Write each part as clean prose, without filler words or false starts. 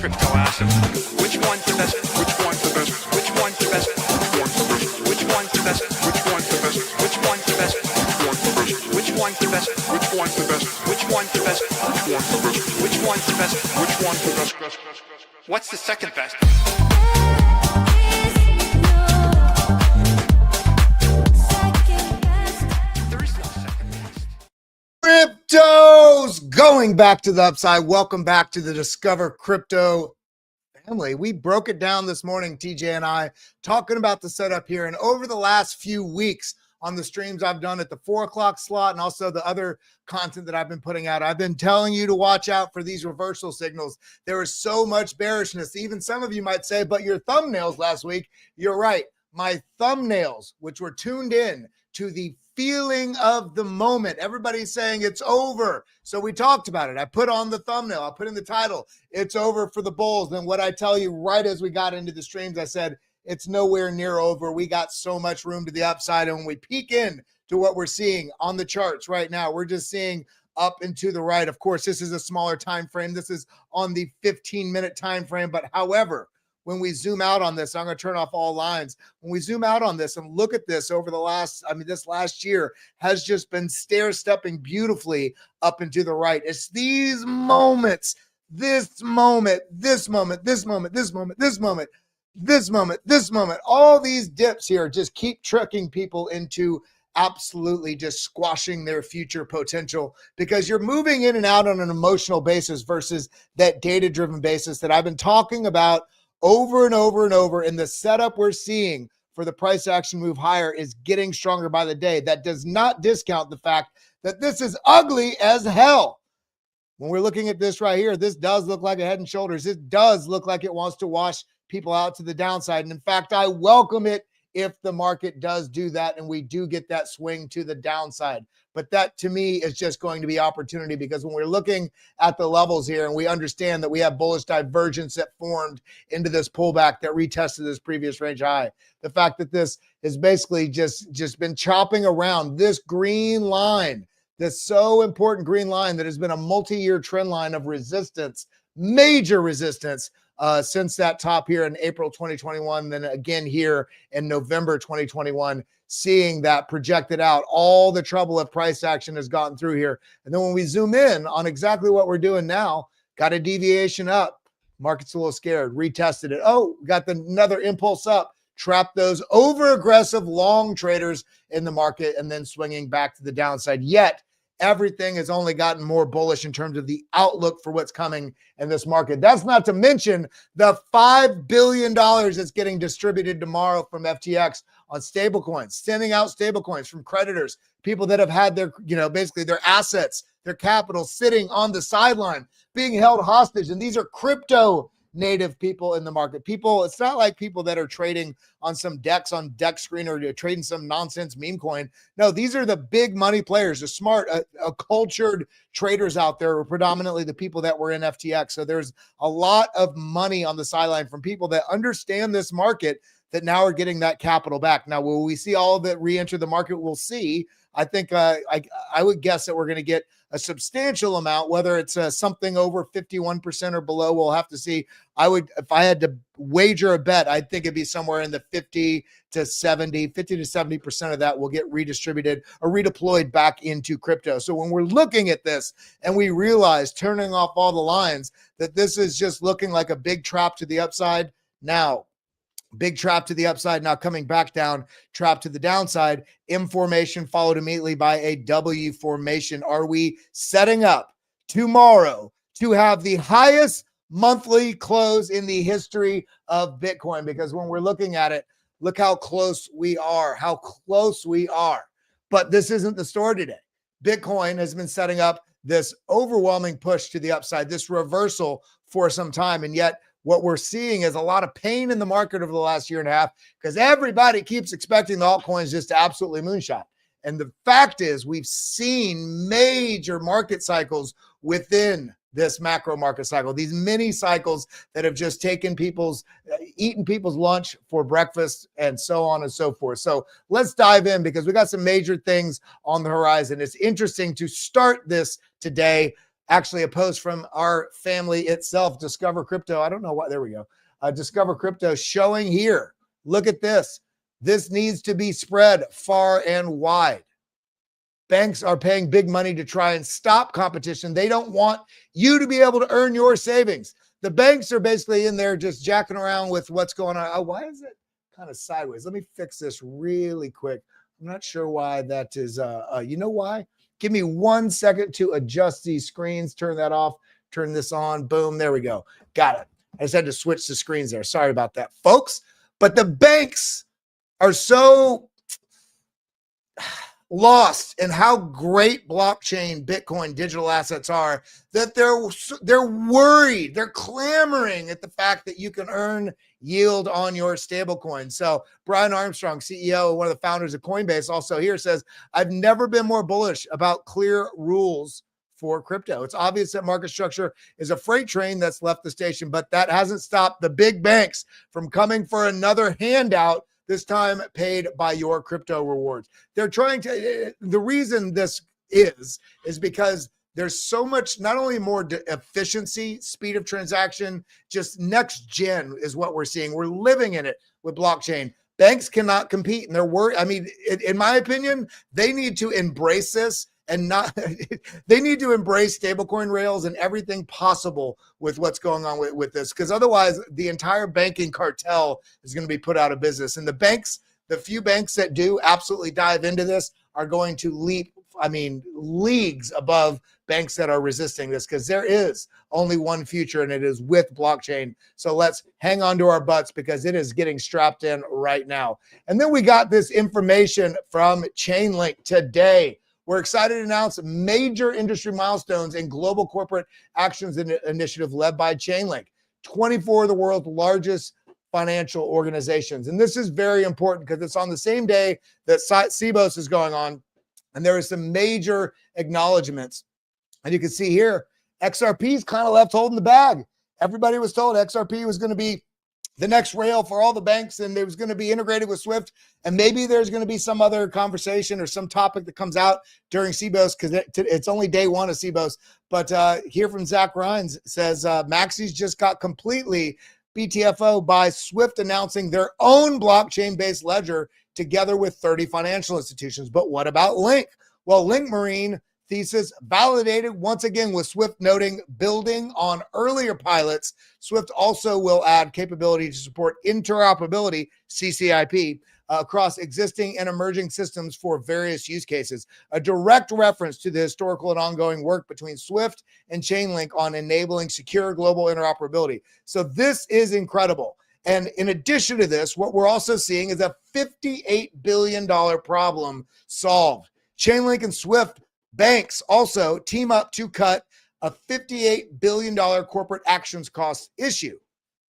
crypto assets. Which one's the best? Which one's the best? Which one's the best? Which one's the best? Which one's the best? Which one's the best? Which one's the best? Which one's the best? Which one's the best? Which one's the best? Which one's the best? What's the second best? There is no second best. Cryptos going back to the upside. Welcome back to the Discover Crypto family. We broke it down this morning, TJ and I, talking about the setup here. And over the last few weeks on the streams I've done at the 4 o'clock slot and also the other content that I've been putting out, I've been telling you to watch out for these reversal signals. There is so much bearishness. Even some of you might say, but your thumbnails last week, you're right. My thumbnails, which were tuned in to the feeling of the moment. Everybody's saying it's over. So we talked about it. I put on the thumbnail. I put in the title. It's over for the Bulls. Then what I tell you right as we got into the streams, I said, it's nowhere near over. We got so much room to the upside. And when we peek in to what we're seeing on the charts right now, we're just seeing up and to the right. Of course, this is a smaller time frame. This is on the 15-minute time frame. But however, when we zoom out on this, I'm going to turn off all lines. When we zoom out on this and look at this over the last, this last year has just been stair-stepping beautifully up and to the right. It's these moments, this moment, this moment, this moment, this moment, this moment, this moment, this moment, all these dips here just keep tricking people into absolutely just squashing their future potential because you're moving in and out on an emotional basis versus that data-driven basis that I've been talking about over and over and over. And the setup we're seeing for the price action move higher is getting stronger by the day. That does not discount the fact that this is ugly as hell. When we're looking at this right here, this does look like a head and shoulders. It does look like it wants to wash people out to the downside. And in fact, I welcome it if the market does do that and we do get that swing to the downside. But that to me is just going to be opportunity because when we're looking at the levels here and we understand that we have bullish divergence that formed into this pullback that retested this previous range high, the fact that this is basically just been chopping around this green line, this so important green line that has been a multi-year trend line of resistance, major resistance, since that top here in April 2021, then again here in November 2021, seeing that projected out, all the trouble of price action has gotten through here. And then when we zoom in on exactly what we're doing now, got a deviation up, market's a little scared, retested it. Oh, got another impulse up, trapped those over-aggressive long traders in the market and then swinging back to the downside. Yet, everything has only gotten more bullish in terms of the outlook for what's coming in this market. That's not to mention the $5 billion that's getting distributed tomorrow from FTX on stablecoins, sending out stablecoins from creditors, people that have had their, basically their assets, their capital sitting on the sideline, being held hostage. And these are crypto native people in the market. People, it's not like people that are trading on some DEX on DEX screen or trading some nonsense meme coin. No, these are the big money players, the smart, cultured traders out there, predominantly the people that were in FTX. So there's a lot of money on the sideline from people that understand this market that now are getting that capital back. Now, will we see all of it re-enter the market? We'll see. I think I would guess that we're going to get a substantial amount, whether it's something over 51% or below. We'll have to see. If I had to wager a bet, I'd think it'd be somewhere in the 50 to 70% of that will get redistributed or redeployed back into crypto. So when we're looking at this and we realize, turning off all the lines, that this is just looking like a big trap to the upside now. Big trap to the upside, now coming back down, trap to the downside, M formation followed immediately by a W formation. Are we setting up tomorrow to have the highest monthly close in the history of Bitcoin? Because when we're looking at it, look how close we are, But this isn't the story today. Bitcoin has been setting up this overwhelming push to the upside, this reversal for some time. And yet what we're seeing is a lot of pain in the market over the last year and a half because everybody keeps expecting the altcoins just to absolutely moonshot. And the fact is we've seen major market cycles within this macro market cycle, these mini cycles that have just taken eaten people's lunch for breakfast and so on and so forth. So let's dive in because we got some major things on the horizon. It's interesting to start this today actually a post from our family itself, Discover Crypto. I don't know why. There we go. Discover Crypto showing here. Look at this. This needs to be spread far and wide. Banks are paying big money to try and stop competition. They don't want you to be able to earn your savings. The banks are basically in there just jacking around with what's going on. Oh, why is it kind of sideways? Let me fix this really quick. I'm not sure why that is. You know why? Give me 1 second to adjust these screens. Turn that off. Turn this on. Boom. There we go. Got it. I just had to switch the screens there. Sorry about that, folks. But the banks are so lost in how great blockchain, Bitcoin, digital assets are that they're worried. They're clamoring at the fact that you can earn yield on your stablecoin. So Brian Armstrong, CEO, one of the founders of Coinbase, also here says, I've never been more bullish about clear rules for crypto. It's obvious that market structure is a freight train that's left the station, but that hasn't stopped the big banks from coming for another handout, this time paid by your crypto rewards. They're trying to, the reason this is because there's so much, not only more efficiency, speed of transaction, just next gen is what we're seeing. We're living in it with blockchain. Banks cannot compete, and they're worried. I mean, in my opinion, they need to embrace this and not, they need to embrace stablecoin rails and everything possible with what's going on with this, because otherwise the entire banking cartel is going to be put out of business. And the banks, the few banks that do absolutely dive into this are going to leap, I mean, leagues above banks that are resisting this, because there is only one future, and it is with blockchain. So let's hang on to our butts, because it is getting strapped in right now. And then we got this information from Chainlink today. We're excited to announce major industry milestones in global corporate actions initiative led by Chainlink, 24 of the world's largest financial organizations. And this is very important because it's on the same day that CBOS is going on, and there are some major acknowledgments. And you can see here, XRP is kind of left holding the bag. Everybody was told XRP was going to be the next rail for all the banks, and it was going to be integrated with SWIFT. And maybe there's going to be some other conversation or some topic that comes out during CBOS, because it's only day one of CBOS. But here from Zach Rhines says, Maxi's just got completely BTFO by SWIFT announcing their own blockchain-based ledger together with 30 financial institutions. But what about Link? Well, Link Marine thesis validated once again, with SWIFT noting building on earlier pilots. SWIFT also will add capability to support interoperability, CCIP, across existing and emerging systems for various use cases. A direct reference to the historical and ongoing work between SWIFT and Chainlink on enabling secure global interoperability. So this is incredible. And in addition to this, what we're also seeing is a $58 billion problem solved. Chainlink and SWIFT banks also team up to cut a $58 billion corporate actions cost issue.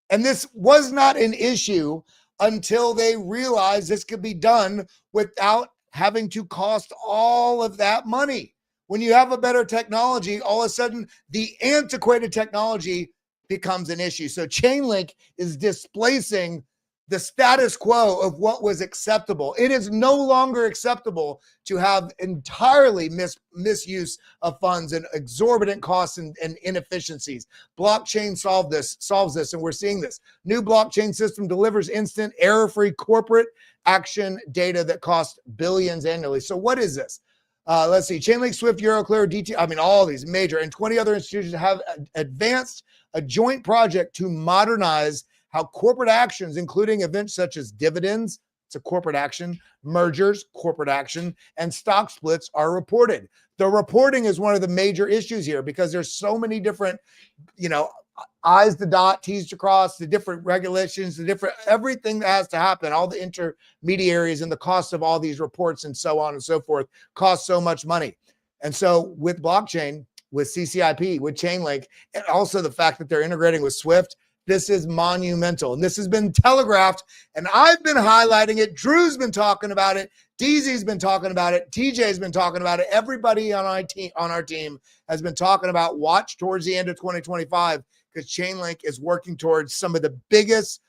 And this was not an issue until they realized this could be done without having to cost all of that money. When you have a better technology, all of a sudden the antiquated technology becomes an issue. So Chainlink is displacing the status quo of what was acceptable. It is no longer acceptable to have entirely misuse of funds and exorbitant costs and inefficiencies. Blockchain solves this, and we're seeing this. New blockchain system delivers instant, error-free corporate action data that costs billions annually. So what is this? Let's see. Chainlink, SWIFT, Euroclear, DT, I mean, all these major and 20 other institutions have advanced a joint project to modernize how corporate actions, including events such as dividends, it's a corporate action, mergers, corporate action, and stock splits are reported. The reporting is one of the major issues here, because there's so many different, I's to dot, T's to cross, the different regulations, the different, everything that has to happen, all the intermediaries and the cost of all these reports and so on and so forth cost so much money. And so with blockchain, with CCIP, with Chainlink, and also the fact that they're integrating with SWIFT, this is monumental. And this has been telegraphed, and I've been highlighting it. Drew's been talking about it. DZ's been talking about it. TJ's been talking about it. Everybody on our team has been talking about watch towards the end of 2025, because Chainlink is working towards some of the biggest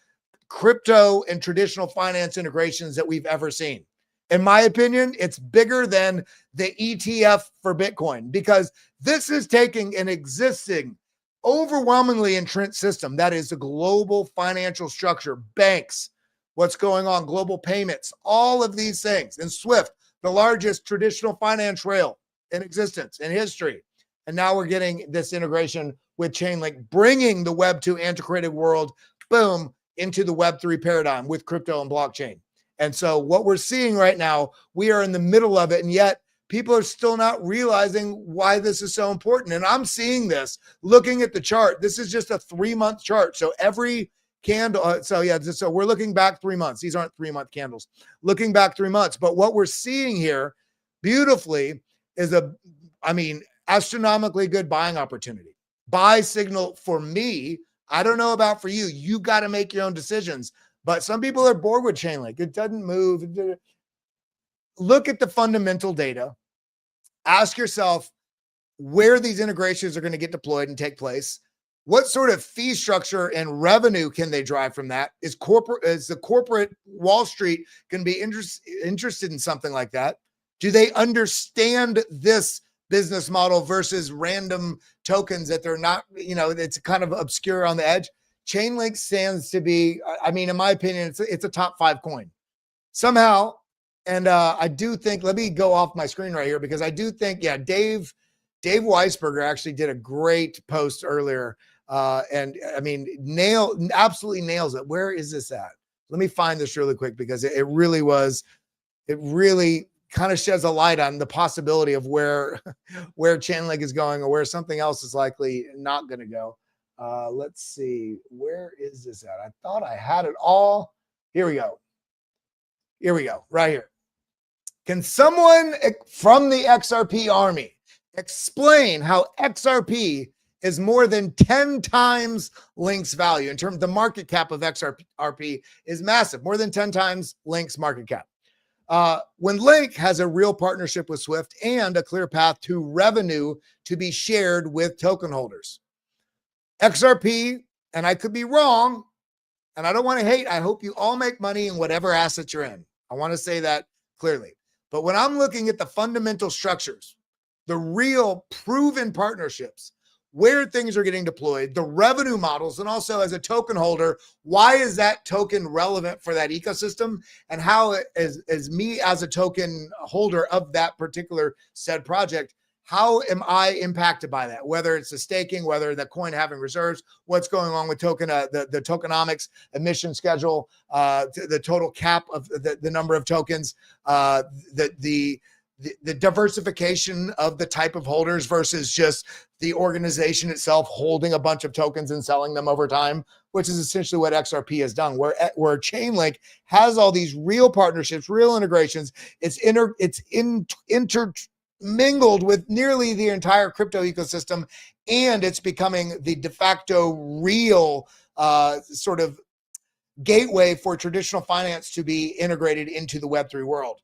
crypto and traditional finance integrations that we've ever seen. In my opinion, it's bigger than the ETF for Bitcoin because this is taking an existing, overwhelmingly entrenched system that is a global financial structure, banks, what's going on, global payments, all of these things, and SWIFT, the largest traditional finance rail in existence in history. And now we're getting this integration with Chainlink, bringing the Web 2 antiquated world, boom, into the Web 3 paradigm with crypto and blockchain. And so what we're seeing right now, we are in the middle of it, and yet people are still not realizing why this is so important. And I'm seeing this looking at the chart. This is just a 3-month chart. So every candle, so we're looking back 3 months. These aren't 3-month candles. Looking back 3 months. But what we're seeing here beautifully is astronomically good buying opportunity. Buy signal for me. I don't know about for you. You got to make your own decisions. But some people are bored with Chainlink. It doesn't move. Look at the fundamental data. Ask yourself where these integrations are going to get deployed and take place. What sort of fee structure and revenue can they drive from that? Is the corporate Wall Street going to be interested in something like that? Do they understand this business model versus random tokens that they're not, it's kind of obscure on the edge? Chainlink stands to be, in my opinion, it's a top 5 coin somehow. And I do think, let me go off my screen right here because I do think, Dave Weisberger actually did a great post earlier. Absolutely nails it. Where is this at? Let me find this really quick because it really kind of sheds a light on the possibility of where Chainlink is going or where something else is likely not going to go. Let's see. Where is this at? I thought I had it all. Here we go. Right here. Can someone from the XRP army explain how XRP is more than 10 times Link's value in terms of the market cap of XRP is massive, more than 10 times Link's market cap. When Link has a real partnership with SWIFT and a clear path to revenue to be shared with token holders. XRP, and I could be wrong, and I don't want to hate. I hope you all make money in whatever asset you're in. I want to say that clearly. But when I'm looking at the fundamental structures, the real proven partnerships, where things are getting deployed, the revenue models, and also as a token holder, why is that token relevant for that ecosystem? And how is me as a token holder of that particular said project, how am I impacted by that? Whether it's the staking, whether the coin having reserves, what's going on with token, the tokenomics, emission schedule, the total cap of the number of tokens, the diversification of the type of holders versus just the organization itself holding a bunch of tokens and selling them over time, which is essentially what XRP has done, where Chainlink has all these real partnerships, real integrations. It's intermingled with nearly the entire crypto ecosystem, and it's becoming the de facto real sort of gateway for traditional finance to be integrated into the Web3 world.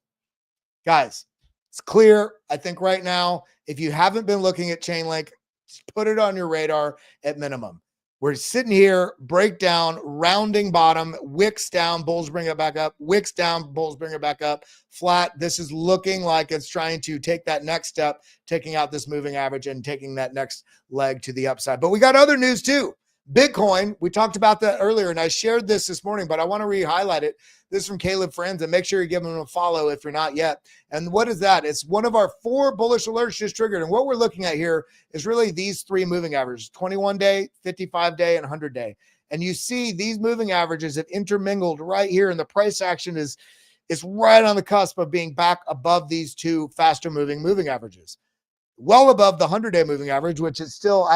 Guys, it's clear. I think right now, if you haven't been looking at Chainlink, just put it on your radar at minimum. We're sitting here, breakdown, rounding bottom, wicks down, bulls bring it back up, wicks down, bulls bring it back up, flat. This is looking like it's trying to take that next step, taking out this moving average and taking that next leg to the upside. But we got other news too. Bitcoin, we talked about that earlier, and I shared this morning, but I want to re-highlight it. This is from Caleb Friends, and make sure you give him a follow if you're not yet. And what is that? It's one of our 4 bullish alerts just triggered. And what we're looking at here is really these 3 moving averages, 21-day, 55-day, and 100-day. And you see these moving averages have intermingled right here, and the price action is right on the cusp of being back above these 2 faster moving averages. Well above the 100-day moving average, which is still,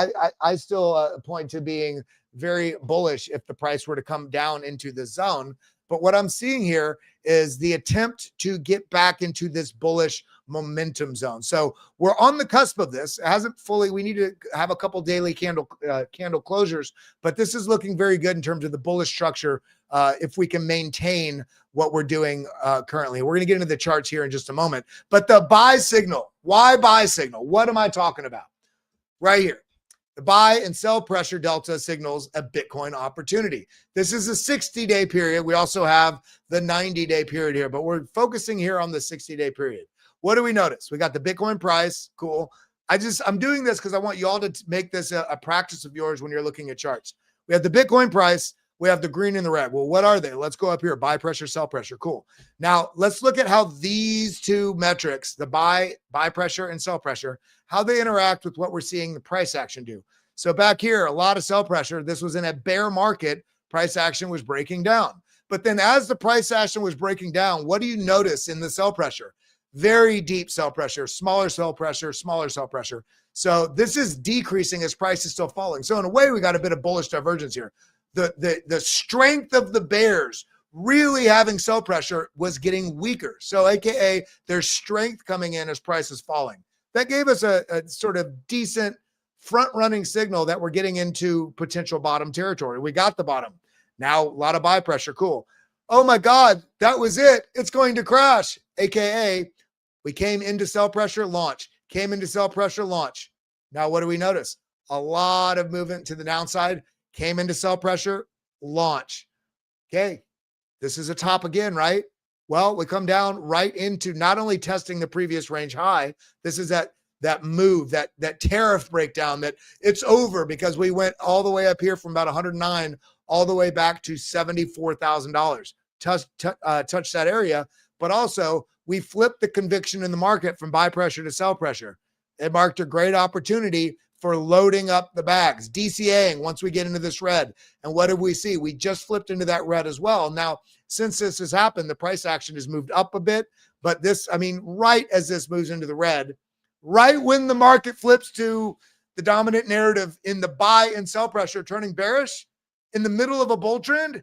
I still point to being very bullish if the price were to come down into the zone. But what I'm seeing here is the attempt to get back into this bullish momentum zone. So we're on the cusp of this. It hasn't fully, we need to have a couple daily candle closures, but this is looking very good in terms of the bullish structure if we can maintain what we're doing currently. We're going to get into the charts here in just a moment. But the buy signal, why buy signal? What am I talking about? Right here. The buy and sell pressure delta signals a Bitcoin opportunity. This is a 60-day period. We also have the 90-day period here, but we're focusing here on the 60-day period. What do we notice? We got the Bitcoin price. Cool. I'm doing this because I want you all to make this a practice of yours when you're looking at charts. We have the Bitcoin price. We have the green and the red. Well, what are they? Let's go up here. Buy pressure, sell pressure. Cool. Now let's look at how these two metrics, the buy pressure and sell pressure, how they interact with what we're seeing the price action do. So back here, a lot of sell pressure. This was in a bear market. Price action was breaking down. But then as the price action was breaking down, what do you notice in the sell pressure? Very deep sell pressure, smaller sell pressure, smaller sell pressure. So this is decreasing as price is still falling. So in a way, we got a bit of bullish divergence here. The strength of the bears really having sell pressure was getting weaker. So AKA there's strength coming in as price is falling. That gave us a sort of decent front running signal that we're getting into potential bottom territory. We got the bottom. Now a lot of buy pressure. Cool. Oh my God, that was it. It's going to crash. AKA we came into sell pressure, launch, came into sell pressure, launch. Now what do we notice? A lot of movement to the downside. Came into sell pressure, launch. Okay, this is a top again, right? Well, we come down right into not only testing the previous range high, this is that move, that tariff breakdown, that it's over because we went all the way up here from about 109 all the way back to $74,000. Touch that area, but also we flipped the conviction in the market from buy pressure to sell pressure. It marked a great opportunity for loading up the bags, DCAing once we get into this red. And what did we see? We just flipped into that red as well. Now, since this has happened, the price action has moved up a bit, but right as this moves into the red, right when the market flips to the dominant narrative in the buy and sell pressure turning bearish in the middle of a bull trend,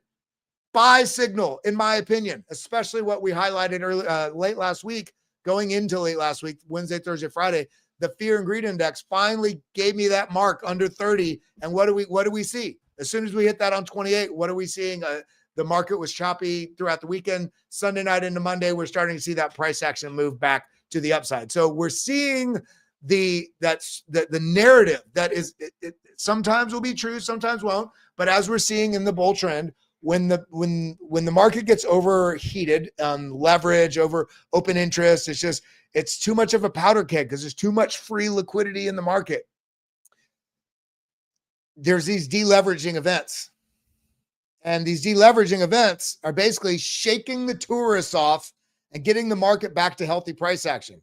buy signal, in my opinion, especially what we highlighted late last week, going into late last week, Wednesday, Thursday, Friday. The fear and greed index finally gave me that mark under 30. And what do we see? As soon as we hit that on 28, what are we seeing? The market was choppy throughout the weekend. Sunday night into Monday, we're starting to see that price action move back to the upside. So we're seeing the narrative that is it sometimes will be true, sometimes won't. But as we're seeing in the bull trend, when the market gets overheated on leverage, over open interest, it's too much of a powder keg because there's too much free liquidity in the market. There's these deleveraging events. And these deleveraging events are basically shaking the tourists off and getting the market back to healthy price action.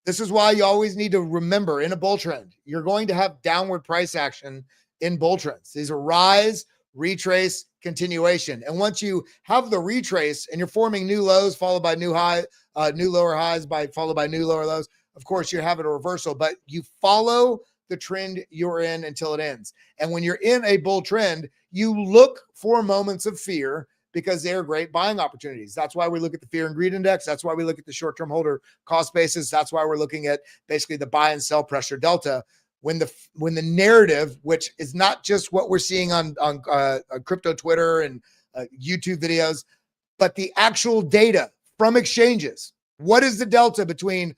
This is why you always need to remember in a bull trend, you're going to have downward price action in bull trends. These are rise, retrace, continuation. And once you have the retrace and you're forming new lows followed by new lower highs followed by new lower lows, of course you're having a reversal, but you follow the trend you're in until it ends. And when you're in a bull trend, you look for moments of fear because they're great buying opportunities. That's why we look at the fear and greed index. That's why we look at the short-term holder cost basis. That's why we're looking at basically the buy and sell pressure delta. When the narrative, which is not just what we're seeing on crypto Twitter and YouTube videos, but the actual data from exchanges. What is the delta between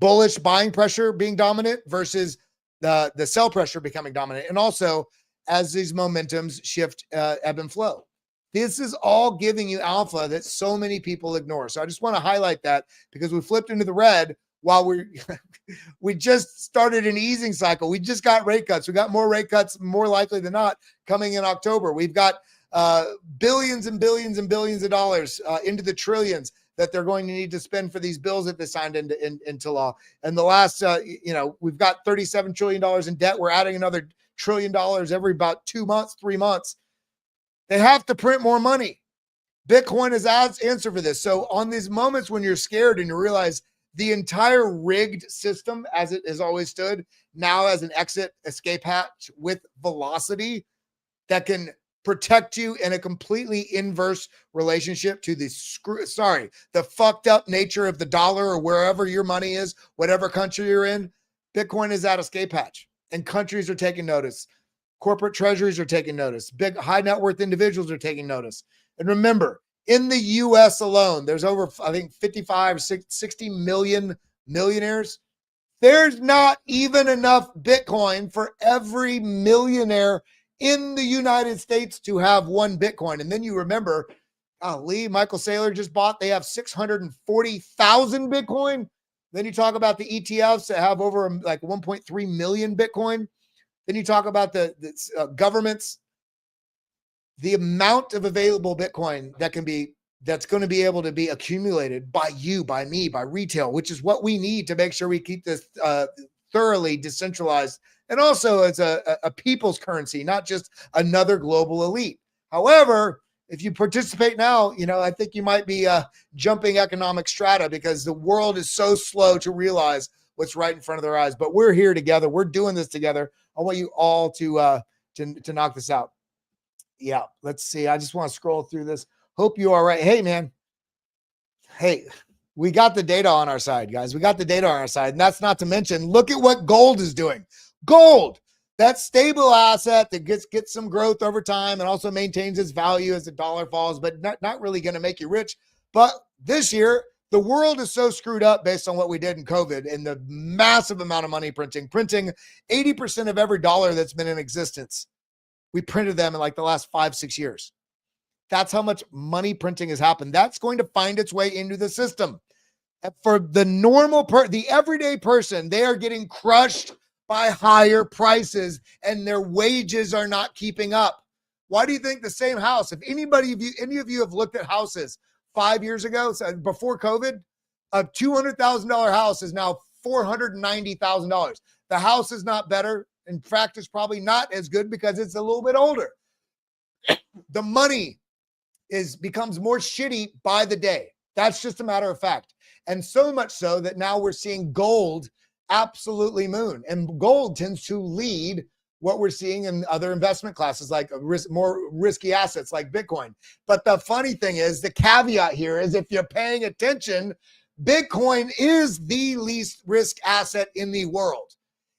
bullish buying pressure being dominant versus the sell pressure becoming dominant? And also as these momentums shift, ebb and flow. This is all giving you alpha that so many people ignore. So I just want to highlight that because we flipped into the red while we just started an easing cycle. We just got rate cuts. We got more rate cuts, more likely than not, coming in October. We've got billions and billions and billions of dollars into the trillions that they're going to need to spend for these bills that they signed into law. And the last, we've got $37 trillion in debt. We're adding another $1 trillion every about 2 months, 3 months. They have to print more money. Bitcoin is answer for this. So on these moments when you're scared and you realize the entire rigged system as it has always stood now as an escape hatch with velocity that can protect you in a completely inverse relationship to the fucked up nature of the dollar or wherever your money is, whatever country you're in. Bitcoin is that escape hatch and countries are taking notice. Corporate treasuries are taking notice. Big high net worth individuals are taking notice. And remember, in the US alone, there's over, I think, 55, 60 million millionaires. There's not even enough Bitcoin for every millionaire in the United States to have one Bitcoin. And then you remember, Michael Saylor just bought, they have 640,000 Bitcoin. Then you talk about the ETFs that have over like 1.3 million Bitcoin. Then you talk about the governments, the amount of available Bitcoin that's going to be able to be accumulated by you, by me, by retail, which is what we need to make sure we keep this thoroughly decentralized and also as a people's currency, not just another global elite. However, if you participate now, I think you might be jumping economic strata because the world is so slow to realize what's right in front of their eyes. But we're here together. We're doing this together. I want you all to knock this out. Yeah, let's see. I just want to scroll through this. Hope you are right. Hey, man. Hey, we got the data on our side, guys. We got the data on our side. And that's not to mention, look at what gold is doing. Gold, that stable asset that gets some growth over time and also maintains its value as the dollar falls, but not really going to make you rich. But this year, the world is so screwed up based on what we did in COVID and the massive amount of money printing 80% of every dollar that's been in existence. We printed them in like the last 5-6 years. That's how much money printing has happened. That's going to find its way into the system. And for the the everyday person, they are getting crushed by higher prices and their wages are not keeping up. Why do you think the same house, if any of you have looked at houses 5 years ago, so before COVID, a $200,000 house is now $490,000. The house is not better. In fact, it's probably not as good because it's a little bit older. The money becomes more shitty by the day. That's just a matter of fact. And so much so that now we're seeing gold absolutely moon. And gold tends to lead what we're seeing in other investment classes, like more risky assets like Bitcoin. But the funny thing is, the caveat here is if you're paying attention, Bitcoin is the least risk asset in the world.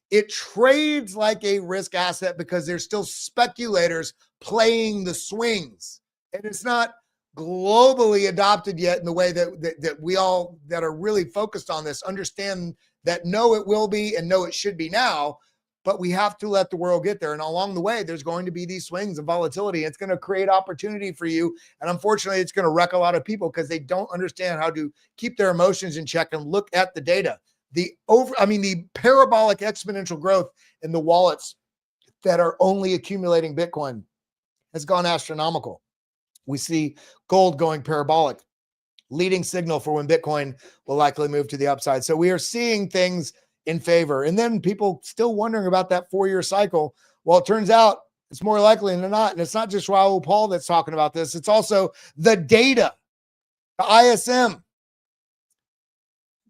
It trades like a risk asset because there's still speculators playing the swings. And it's not globally adopted yet in the way that we all that are really focused on this understand that no, it will be and no, it should be now. But we have to let the world get there. And along the way, there's going to be these swings of volatility. It's going to create opportunity for you. And unfortunately, it's going to wreck a lot of people because they don't understand how to keep their emotions in check and look at the data. The parabolic exponential growth in the wallets that are only accumulating Bitcoin has gone astronomical. We see gold going parabolic, leading signal for when Bitcoin will likely move to the upside. So we are seeing things in favor. And then people still wondering about that 4-year cycle. Well, it turns out it's more likely than not. And it's not just Raoul Pal that's talking about this. It's also the data, the ISM.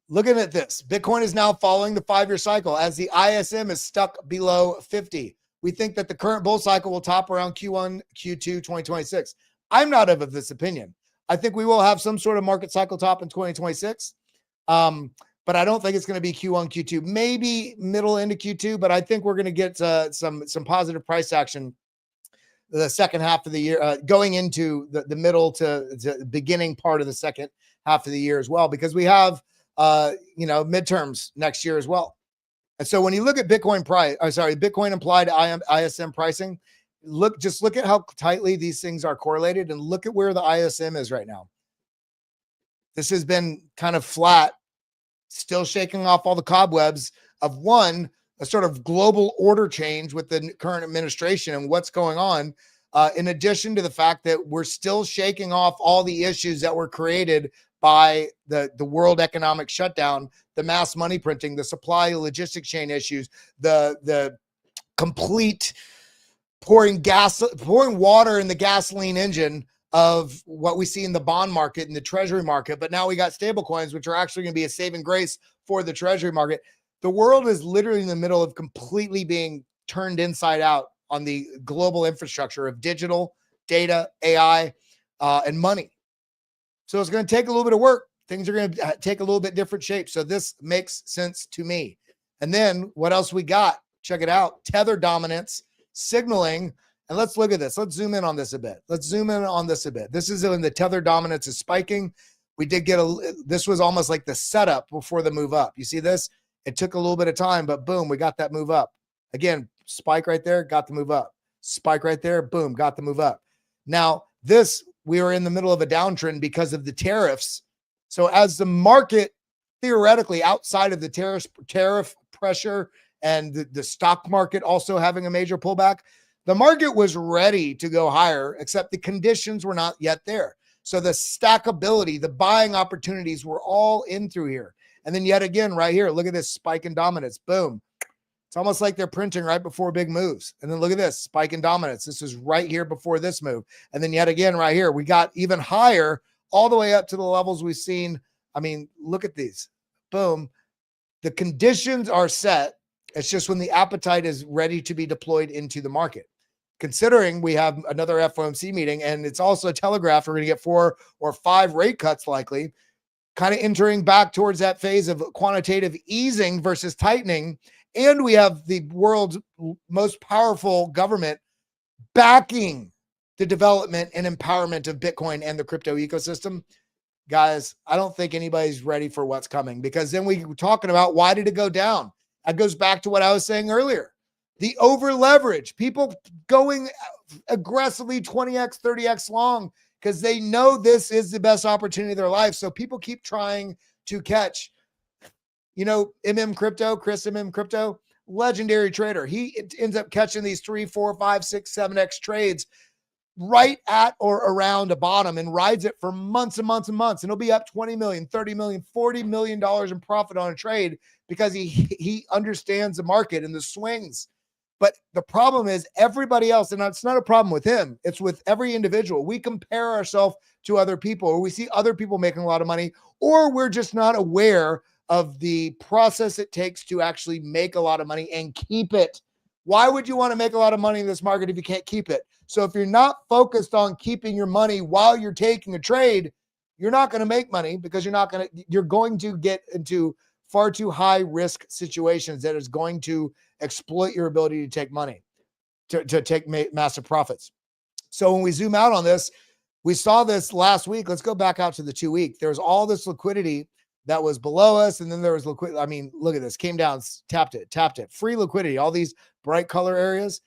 Looking at this, Bitcoin is now following the 5-year cycle as the ISM is stuck below 50. We think that the current bull cycle will top around Q1, Q2, 2026. I'm not of this opinion. I think we will have some sort of market cycle top in 2026. But I don't think it's going to be Q1, Q2, maybe middle into Q2, but I think we're going to get some positive price action the second half of the year, going into the middle to the beginning part of the second half of the year as well, because we have midterms next year as well. And so when you look at Bitcoin implied ISM pricing, look at how tightly these things are correlated and look at where the ISM is right now. This has been kind of flat, still shaking off all the cobwebs of a sort of global order change with the current administration and what's going on. In addition to the fact that we're still shaking off all the issues that were created by the world economic shutdown, the mass money printing, the supply logistics chain issues, the complete pouring water in the gasoline engine of what we see in the bond market and the treasury market. But now we got stable coins, which are actually going to be a saving grace for the treasury market. The world is literally in the middle of completely being turned inside out on the global infrastructure of digital, data, AI, and money. So it's going to take a little bit of work. Things are going to take a little bit different shape. So this makes sense to me. And then what else we got? Check it out. Tether dominance, signaling. And let's look at this. Let's zoom in on this a bit. This is when the Tether dominance is spiking. We did get this was almost like the setup before the move up. You see this? It took a little bit of time, but boom, we got that move up. Again, spike right there, got the move up. Spike right there, boom, got the move up. Now, we were in the middle of a downtrend because of the tariffs. So as the market, theoretically, outside of the tariff pressure and the stock market also having a major pullback, the market was ready to go higher, except the conditions were not yet there. So the stackability, the buying opportunities were all in through here. And then yet again, right here, look at this spike in dominance. Boom. It's almost like they're printing right before big moves. And then look at this spike in dominance. This is right here before this move. And then yet again, right here, we got even higher all the way up to the levels we've seen. I mean, look at these. Boom. The conditions are set. It's just when the appetite is ready to be deployed into the market. Considering we have another FOMC meeting, and it's also telegraphed we're going to get 4 or 5 rate cuts likely, kind of entering back towards that phase of quantitative easing versus tightening. And we have the world's most powerful government backing the development and empowerment of Bitcoin and the crypto ecosystem. Guys, I don't think anybody's ready for what's coming, because then we were talking about why did it go down? That goes back to what I was saying earlier. The over leverage, people going aggressively 20x, 30x long because they know this is the best opportunity of their life. So people keep trying to catch, Chris Crypto, legendary trader. He ends up catching these 3, 4, 5, 6, 7x trades right at or around a bottom and rides it for months and months and months. And he'll be up 20 million, 30 million, $40 million in profit on a trade because he understands the market and the swings. But the problem is everybody else, and it's not a problem with him, it's with every individual. We compare ourselves to other people, or we see other people making a lot of money, or we're just not aware of the process it takes to actually make a lot of money and keep it. Why would you want to make a lot of money in this market if you can't keep it? So if you're not focused on keeping your money while you're taking a trade, you're not going to make money, because you're going to get into far too high risk situations that is going to exploit your ability to take money, to take massive profits. So when we zoom out on this, we saw this last week. Let's go back out to the 2 week. There's all this liquidity that was below us. And then there was liquidity. I mean, look at this, came down, tapped it, free liquidity, all these bright color areas.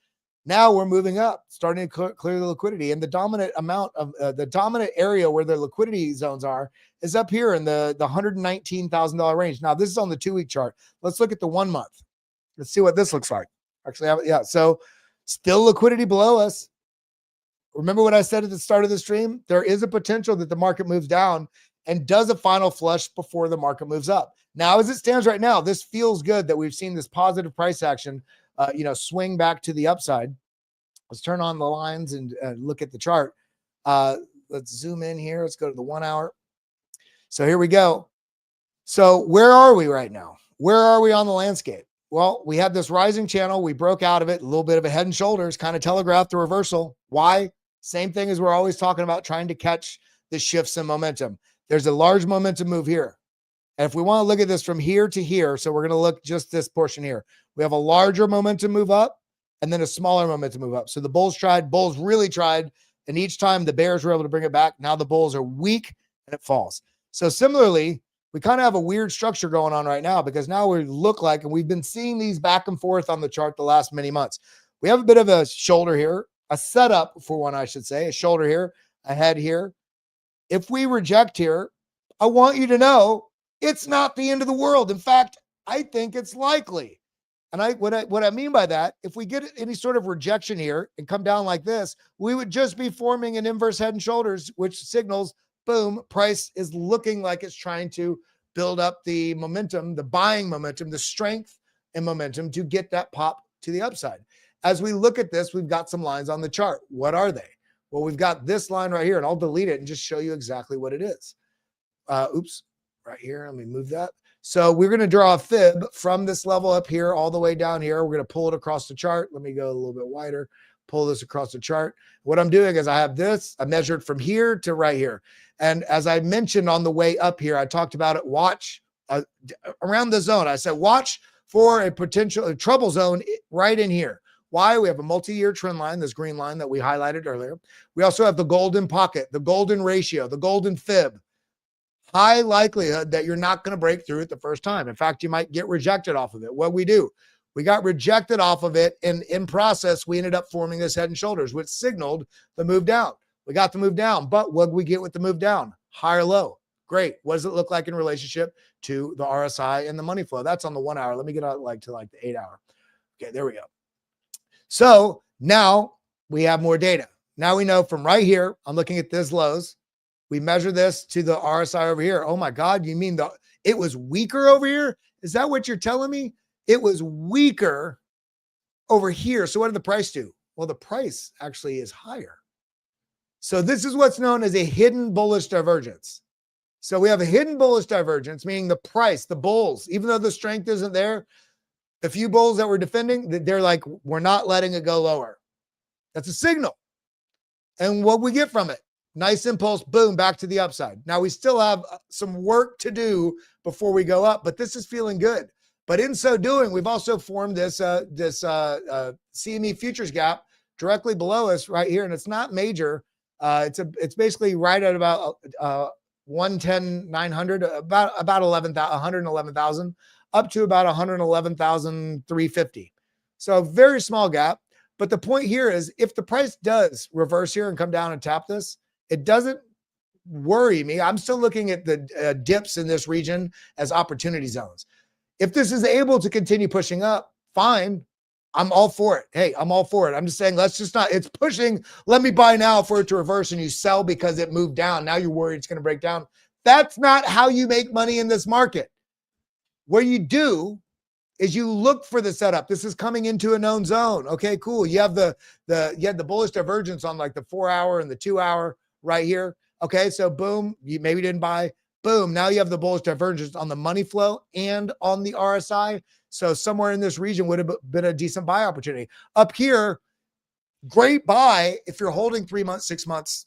Now we're moving up, starting to clear the liquidity. And the dominant amount of the dominant area where the liquidity zones are is up here in the $119,000 range. Now this is on the 2 week chart. Let's look at the 1 month. Let's see what this looks like. Actually, yeah. So still liquidity below us. Remember what I said at the start of the stream? There is a potential that the market moves down and does a final flush before the market moves up. Now, as it stands right now, this feels good that we've seen this positive price action, swing back to the upside. Let's turn on the lines and look at the chart. Let's zoom in here. Let's go to the 1 hour. So here we go. So where are we right now? Where are we on the landscape? Well, we had this rising channel. We broke out of it, a little bit of a head and shoulders, kind of telegraphed the reversal. Why? Same thing as we're always talking about, trying to catch the shifts in momentum. There's a large momentum move here. And if we want to look at this from here to here, so we're going to look just this portion here. We have a larger momentum move up and then a smaller momentum move up. So the bulls really tried. And each time the bears were able to bring it back. Now the bulls are weak and it falls. So similarly, we kind of have a weird structure going on right now, because now we look like, and we've been seeing these back and forth on the chart the last many months. We have a bit of a shoulder here, a setup for one, I should say, a shoulder here, a head here. If we reject here, I want you to know it's not the end of the world. In fact, I think it's likely. And what I mean by that, if we get any sort of rejection here and come down like this, we would just be forming an inverse head and shoulders, which signals, boom, price is looking like it's trying to build up the momentum, the buying momentum, the strength and momentum to get that pop to the upside. As we look at this, we've got some lines on the chart. What are they? Well, we've got this line right here, and I'll delete it and just show you exactly what it is. Right here. Let me move that. So we're going to draw a fib from this level up here all the way down here. We're going to pull it across the chart. Let me go a little bit wider, pull this across the chart. What I'm doing is I have this, I measured from here to right here. And as I mentioned on the way up here, I talked about it, watch around the zone. I said, watch for a potential trouble zone right in here. Why? We have a multi-year trend line, this green line that we highlighted earlier. We also have the golden pocket, the golden ratio, the golden fib. high likelihood that you're not going to break through it the first time. In fact, you might get rejected off of it. What we do, we got rejected off of it, and in process, we ended up forming this head and shoulders, which signaled the move down. We got the move down, but what did we get with the move down? Higher low. Great. What does it look like in relationship to the RSI and the money flow? That's on the 1 hour. Let me get out to the 8 hour. Okay, there we go. So now we have more data. Now we know from right here, I'm looking at this lows. We measure this to the RSI over here. Oh my God, you mean it was weaker over here? Is that what you're telling me? It was weaker over here. So what did the price do? Well, the price actually is higher. So this is what's known as a hidden bullish divergence. So we have a hidden bullish divergence, meaning the price, the bulls, even though the strength isn't there, the few bulls that we're defending, they're like, we're not letting it go lower. That's a signal. And what we get from it, nice impulse, boom, back to the upside. Now we still have some work to do before we go up, but this is feeling good. But in so doing, we've also formed this CME futures gap directly below us right here, and it's not major. It's basically right at about 110,900, about 111,000 up to about 111,350. So a very small gap. But the point here is if the price does reverse here and come down and tap this, it doesn't worry me. I'm still looking at the dips in this region as opportunity zones. If this is able to continue pushing up, fine. I'm all for it. Hey, I'm all for it. I'm just saying, let's just not, it's pushing. Let me buy now for it to reverse and you sell because it moved down. Now you're worried it's going to break down. That's not how you make money in this market. What you do is you look for the setup. This is coming into a known zone. Okay, cool. You have the bullish divergence on like the 4 hour and the 2 hour right here. Okay, so boom, you maybe didn't buy. Boom, now you have the bullish divergence on the money flow and on the RSI. So somewhere in this region would have been a decent buy opportunity. Up here, great buy if you're holding 3 months, 6 months,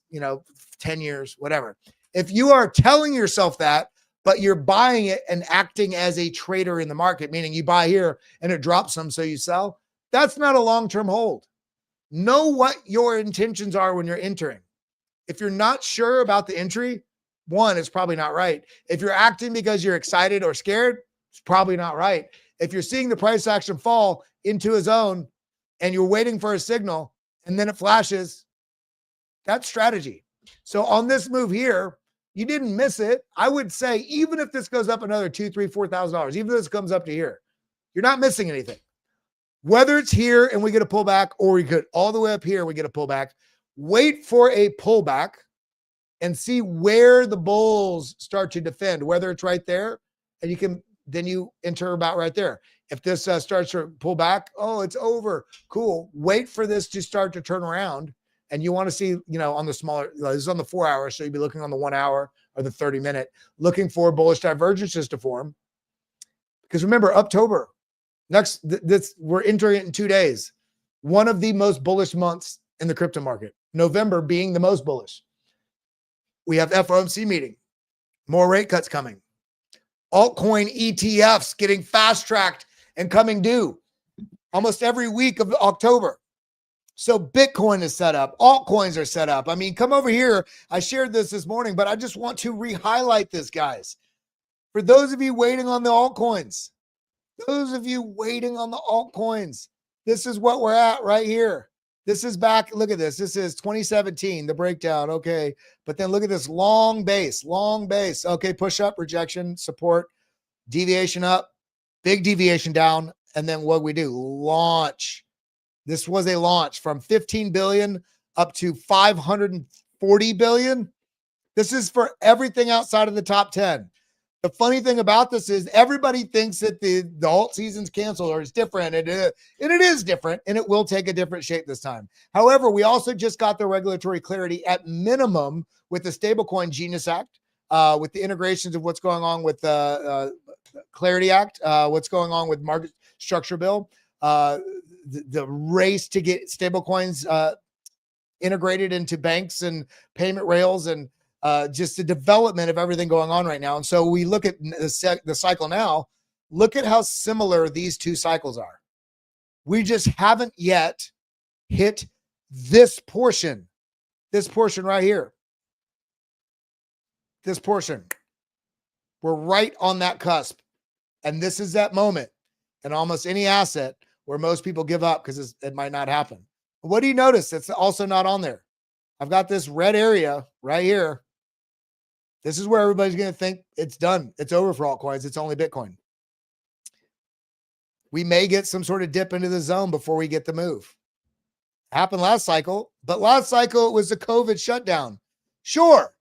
10 years, whatever. If you are telling yourself that, but you're buying it and acting as a trader in the market, meaning you buy here and it drops some, so you sell, that's not a long-term hold. Know what your intentions are when you're entering. If you're not sure about the entry, one, it's probably not right. If you're acting because you're excited or scared, it's probably not right. If you're seeing the price action fall into a zone and you're waiting for a signal and then it flashes, that's strategy. So on this move here, you didn't miss it. I would say even if this goes up another $2,000, $3,000, $4,000, even if this comes up to here, you're not missing anything. Whether it's here and we get a pullback or we get all the way up here, we get a pullback, wait for a pullback and see where the bulls start to defend, whether it's right there and then you enter about right there. If this starts to pull back, oh, it's over. Cool. Wait for this to start to turn around. And you want to see, on the smaller, this is on the 4 hour. So you'd be looking on the 1 hour or the 30-minute, looking for bullish divergences to form. Because remember, October, we're entering it in 2 days. One of the most bullish months in the crypto market. November being the most bullish. We have FOMC meeting. More rate cuts coming. Altcoin ETFs getting fast-tracked and coming due almost every week of October. So Bitcoin is set up. Altcoins are set up. I mean, come over here. I shared this morning, but I just want to re-highlight this, guys. For those of you waiting on the altcoins, this is what we're at right here. This is back. Look at this. This is 2017, the breakdown. Okay. But then look at this long base. Okay. Push up, rejection, support, deviation up, big deviation down. And then what we do? Launch. This was a launch from 15 billion up to 540 billion. This is for everything outside of the top 10. The funny thing about this is everybody thinks that the alt season's canceled or it's different. And it is different, and it will take a different shape this time. However, we also just got the regulatory clarity at minimum with the Stablecoin Genius Act, with the integrations of what's going on with the Clarity Act, what's going on with Market Structure Bill, the race to get stablecoins integrated into banks and payment rails, and just the development of everything going on right now. And so we look at the cycle now, look at how similar these two cycles are. We just haven't yet hit this portion right here. This portion. We're right on that cusp. And this is that moment in almost any asset where most people give up because it might not happen. What do you notice that's also not on there? I've got this red area right here. This is where everybody's going to think it's done. It's over for altcoins. It's only Bitcoin. We may get some sort of dip into the zone before we get the move. Happened last cycle, but last cycle it was a COVID shutdown. Sure.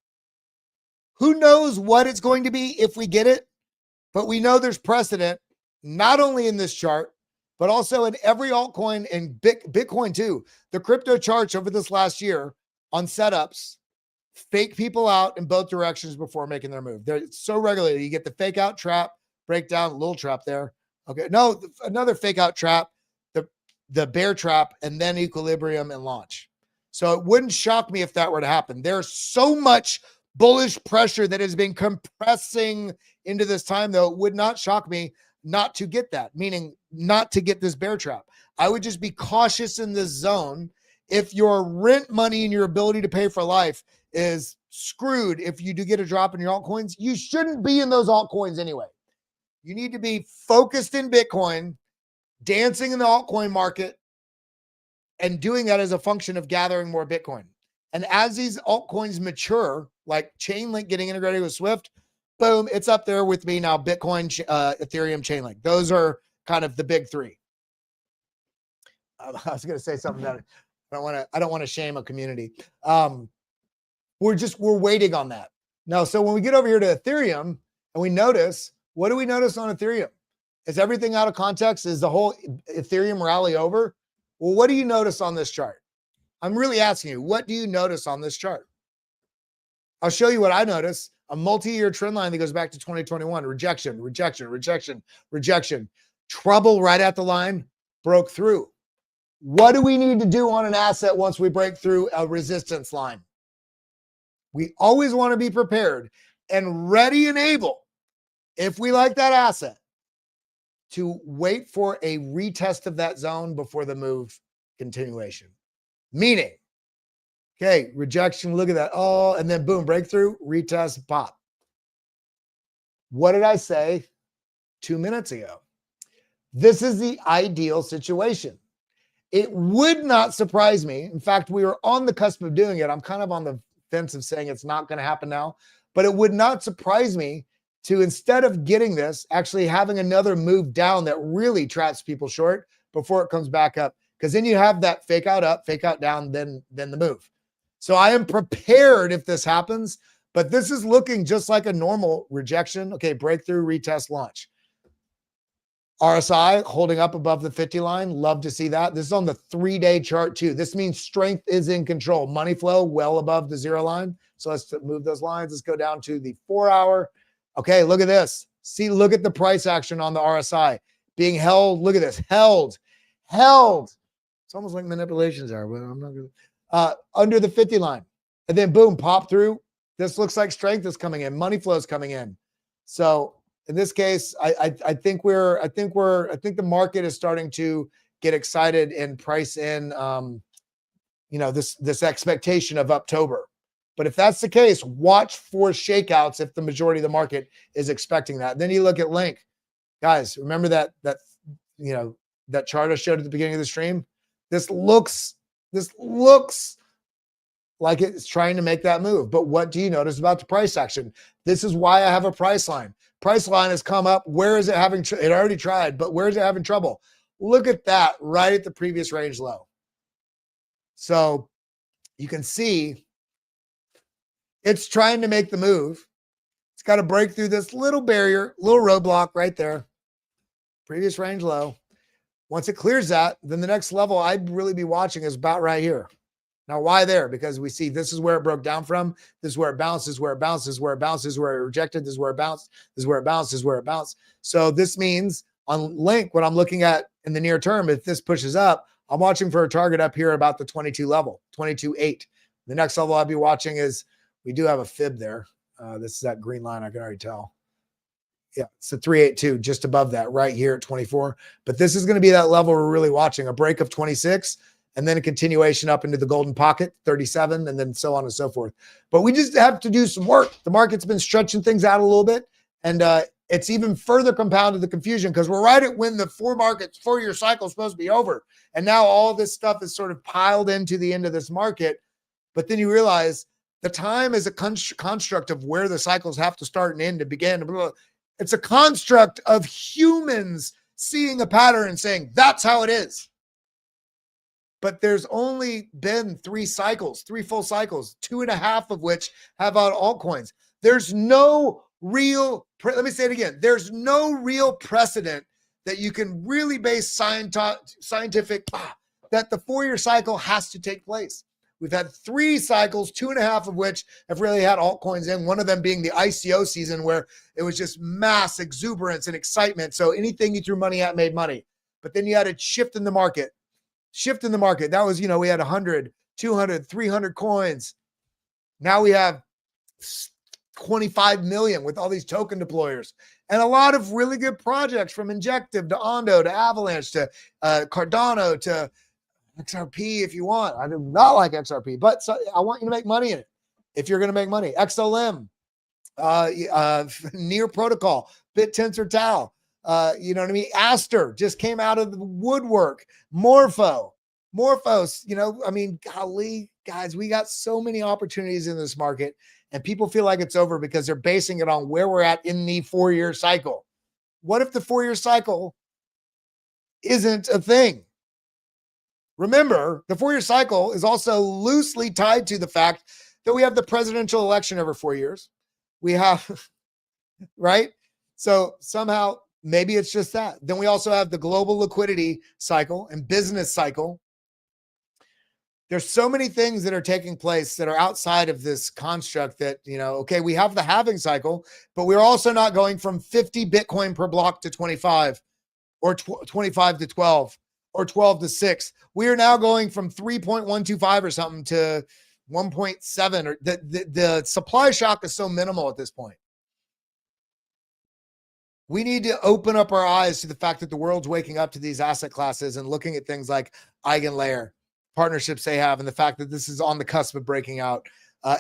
Who knows what it's going to be if we get it, but we know there's precedent, not only in this chart, but also in every altcoin and Bitcoin too. The crypto charts over this last year on setups fake people out in both directions before making their move. They're so regularly. You get the fake out trap, breakdown, little trap there. Okay. No, another fake out trap, the bear trap, and then equilibrium and launch. So it wouldn't shock me if that were to happen. There's so much bullish pressure that has been compressing into this time, though. It would not shock me not to get that, meaning not to get this bear trap. I would just be cautious in this zone. If your rent money and your ability to pay for life is screwed, if you do get a drop in your altcoins, you shouldn't be in those altcoins anyway. You need to be focused in Bitcoin, dancing in the altcoin market, and doing that as a function of gathering more Bitcoin. And as these altcoins mature, like Chainlink getting integrated with SWIFT, boom, it's up there with me now. Bitcoin, Ethereum, Chainlink. Those are kind of the big three. I was going to say something that I don't want to shame a community. We're waiting on that. Now, so when we get over here to Ethereum and we notice, what do we notice on Ethereum? Is everything out of context? Is the whole Ethereum rally over? Well, what do you notice on this chart? I'm really asking you, what do you notice on this chart? I'll show you what I notice. A multi-year trend line that goes back to 2021. Rejection, rejection, rejection, rejection. Trouble right at the line, broke through. What do we need to do on an asset once we break through a resistance line? We always want to be prepared and ready and able, if we like that asset, to wait for a retest of that zone before the move continuation. Meaning, okay, rejection, look at that. Oh, and then boom, breakthrough, retest, pop. What did I say 2 minutes ago? This is the ideal situation. It would not surprise me. In fact, we were on the cusp of doing it. I'm kind of on the fence of saying it's not going to happen now, but it would not surprise me to, instead of getting this, actually having another move down that really traps people short before it comes back up. Because then you have that fake out up, fake out down, then the move. So I am prepared if this happens, but this is looking just like a normal rejection. Okay, breakthrough, retest, launch. RSI holding up above the 50 line. Love to see that. This is on the 3-day chart too. This means strength is in control. Money flow well above the 0 line. So let's move those lines. Let's go down to the 4-hour. Okay, look at this. See, look at the price action on the RSI being held. Look at this. Held. It's almost like manipulations are, but I'm not going to. Under the 50 line. And then boom, pop through. This looks like strength is coming in. Money flow is coming in. So in this case, I think the market is starting to get excited and price in, this expectation of October. But if that's the case, watch for shakeouts if the majority of the market is expecting that. Then you look at Link, guys. Remember that chart I showed at the beginning of the stream. This looks like it's trying to make that move. But what do you notice about the price action? This is why I have a price line. Price line has come up. Where is it having? It already tried, but where is it having trouble? Look at that, right at the previous range low. So you can see it's trying to make the move. It's got to break through this little barrier, little roadblock right there. Previous range low. Once it clears that, then the next level I'd really be watching is about right here. Now, why there? Because we see this is where it broke down from. This is where it bounces, where it bounces, where it bounces, where it rejected. This is where it bounced. This is where it bounced. This is where it bounced. So this means on Link, what I'm looking at in the near term, if this pushes up, I'm watching for a target up here about the 22 level, 22.8. The next level I'll be watching is, we do have a fib there. This is that green line. I can already tell. Yeah, it's a 382 just above that right here at 24. But this is going to be that level we're really watching, a break of 26 and then a continuation up into the golden pocket, 37, and then so on and so forth. But we just have to do some work. The market's been stretching things out a little bit, And it's even further compounded the confusion because we're right at when the 4-year cycle is supposed to be over. And now all this stuff is sort of piled into the end of this market. But then you realize the time is a construct of where the cycles have to start and end to begin. Blah, blah. It's a construct of humans seeing a pattern and saying, that's how it is. But there's only been 3 full cycles, 2.5 of which have out altcoins. There's no real, let me say it again. There's no real precedent that you can really base scientific, that the 4-year cycle has to take place. We've had 3 cycles, 2.5 of which have really had altcoins in, one of them being the ICO season where it was just mass exuberance and excitement. So anything you threw money at made money. But then you had a shift in the market. That was, we had 100, 200, 300 coins. Now we have 25 million with all these token deployers and a lot of really good projects from Injective to Ondo to Avalanche to Cardano to XRP if you want. I do not like XRP, but I want you to make money in it. If you're going to make money, XLM, Near Protocol, BitTensor Tau, you know what I mean? Aster just came out of the woodwork. Morphos, golly, guys, we got so many opportunities in this market and people feel like it's over because they're basing it on where we're at in the 4-year cycle. What if the 4-year cycle isn't a thing? Remember, the 4-year cycle is also loosely tied to the fact that we have the presidential election every 4 years. We have, right? So somehow, maybe it's just that. Then we also have the global liquidity cycle and business cycle. There's so many things that are taking place that are outside of this construct that, okay, we have the halving cycle, but we're also not going from 50 Bitcoin per block to 25 or 25 to 12. Or 12 to 6. We are now going from 3.125 or something to 1.7. Or the supply shock is so minimal at this point. We need to open up our eyes to the fact that the world's waking up to these asset classes and looking at things like Eigenlayer, partnerships they have, and the fact that this is on the cusp of breaking out.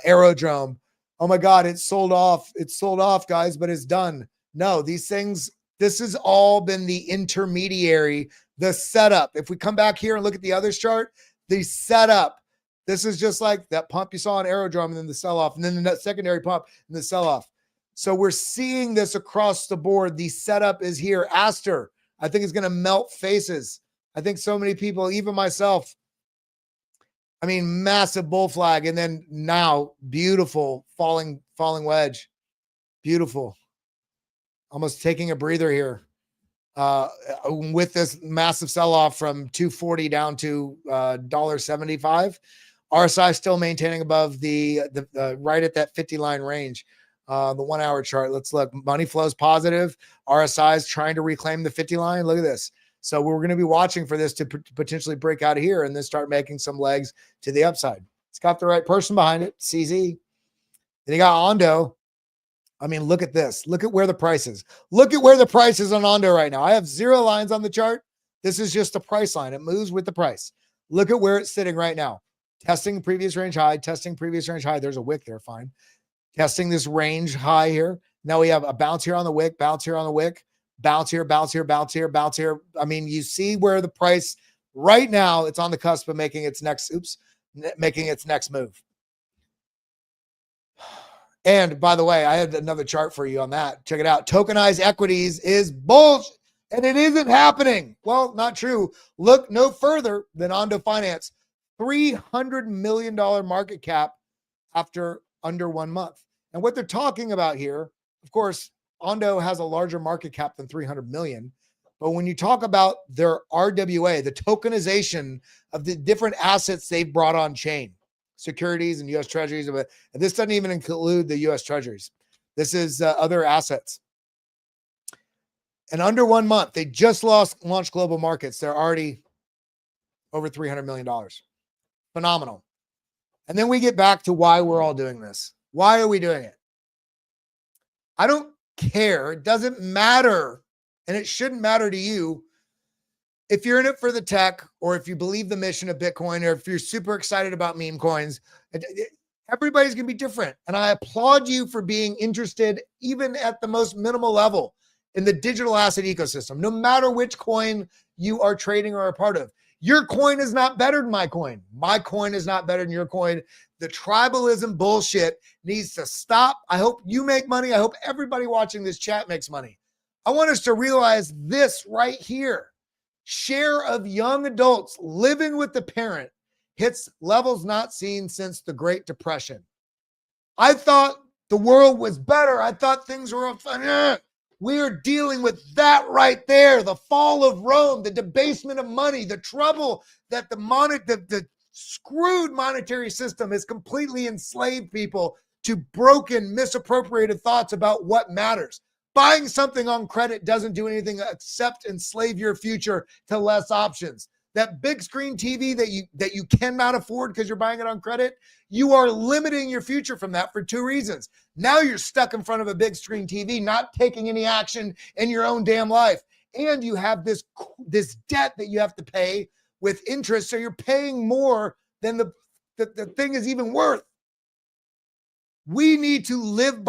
Aerodrome. Oh my God, it's sold off. It's sold off, guys, but it's done. No, these things, this has all been the intermediary, the setup. If we come back here and look at the others chart, the setup, this is just like that pump you saw on Aerodrome and then the sell-off and then the secondary pump and the sell-off. So we're seeing this across the board. The setup is here. Aster, I think, is going to melt faces. I think so many people, even myself, massive bull flag. And then now beautiful falling wedge. Beautiful. Almost taking a breather here. With this massive sell-off from 240 down to $1.75, RSI still maintaining above the right at that 50 line range. The 1 hour chart. Let's look. Money flows positive. RSI is trying to reclaim the 50 line. Look at this. So we're going to be watching for this to potentially break out of here and then start making some legs to the upside. It's got the right person behind it. CZ. Then you got Ondo. Look at this. Look at where the price is. Look at where the price is on Ondo right now. I have 0 lines on the chart. This is just the price line. It moves with the price. Look at where it's sitting right now. Testing previous range high, testing previous range high. There's a wick there, fine. Testing this range high here. Now we have a bounce here on the wick, bounce here on the wick, bounce here, bounce here, bounce here, bounce here. You see where the price right now, it's on the cusp of making its next move. And by the way, I had another chart for you on that. Check it out. Tokenized equities is bullshit, and it isn't happening. Well, not true. Look no further than Ondo Finance. $300 million market cap after under 1 month. And what they're talking about here, of course, Ondo has a larger market cap than 300 million. But when you talk about their RWA, the tokenization of the different assets they've brought on chain, securities and U.S. treasuries, and this doesn't even include the U.S. treasuries. This is other assets. And under 1 month, they just launched global markets. They're already over $300 million. Phenomenal. And then we get back to why we're all doing this. Why are we doing it? I don't care. It doesn't matter. And it shouldn't matter to you if you're in it for the tech, or if you believe the mission of Bitcoin, or if you're super excited about meme coins. Everybody's going to be different. And I applaud you for being interested, even at the most minimal level, in the digital asset ecosystem, no matter which coin you are trading or a part of. Your coin is not better than my coin. My coin is not better than your coin. The tribalism bullshit needs to stop. I hope you make money. I hope everybody watching this chat makes money. I want us to realize this right here. Share of young adults living with the parent hits levels not seen since the Great Depression. I thought the world was better. I thought things were fun. We are dealing with that right there. The fall of Rome, the debasement of money, the trouble that the screwed monetary system has completely enslaved people to broken, misappropriated thoughts about what matters. Buying something on credit doesn't do anything except enslave your future to less options. That big screen TV that you cannot afford because you're buying it on credit, you are limiting your future from that for two reasons. Now you're stuck in front of a big screen TV, not taking any action in your own damn life. And you have this debt that you have to pay with interest, so you're paying more than the thing is even worth. We need to live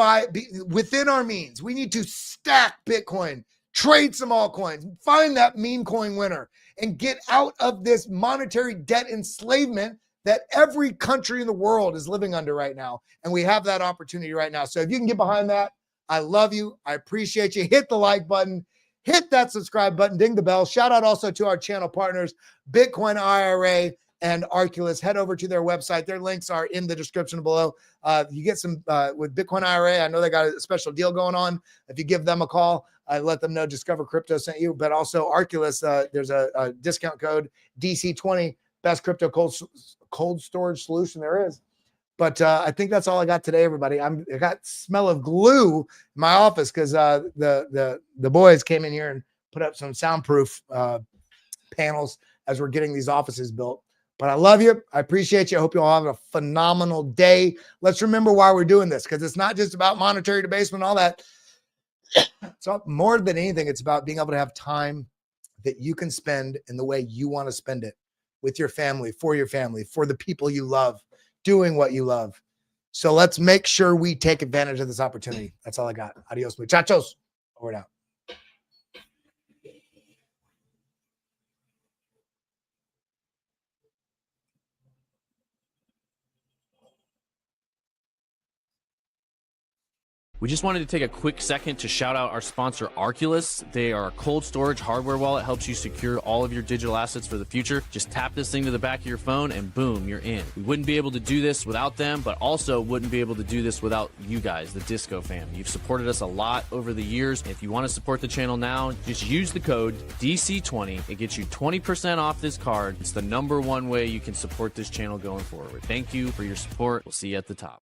within our means. We need to stack Bitcoin, trade some altcoins, find that meme coin winner, and get out of this monetary debt enslavement that every country in the world is living under right now. And we have that opportunity right now. So if you can get behind that, I love you. I appreciate you. Hit the like button, hit that subscribe button, ding the bell. Shout out also to our channel partners, Bitcoin IRA and Arculus. Head over to their website. Their links are in the description below. You get some with Bitcoin IRA. I know they got a special deal going on. If you give them a call, let them know Discover Crypto sent you. But also Arculus, there's a discount code DC20, best crypto cold storage solution there is. But I think that's all I got today, everybody. I got smell of glue in my office because the boys came in here and put up some soundproof panels as we're getting these offices built. But I love you. I appreciate you. I hope you all have a phenomenal day. Let's remember why we're doing this, because it's not just about monetary debasement and all that. So more than anything, it's about being able to have time that you can spend in the way you want to spend it, with your family, for the people you love, doing what you love. So let's make sure we take advantage of this opportunity. That's all I got. Adios, muchachos. Over and out. We just wanted to take a quick second to shout out our sponsor, Arculus. They are a cold storage hardware wallet, helps you secure all of your digital assets for the future. Just tap this thing to the back of your phone and boom, you're in. We wouldn't be able to do this without them, but also wouldn't be able to do this without you guys, the Disco fam. You've supported us a lot over the years. If you want to support the channel now, just use the code DC20. It gets you 20% off this card. It's the #1 way you can support this channel going forward. Thank you for your support. We'll see you at the top.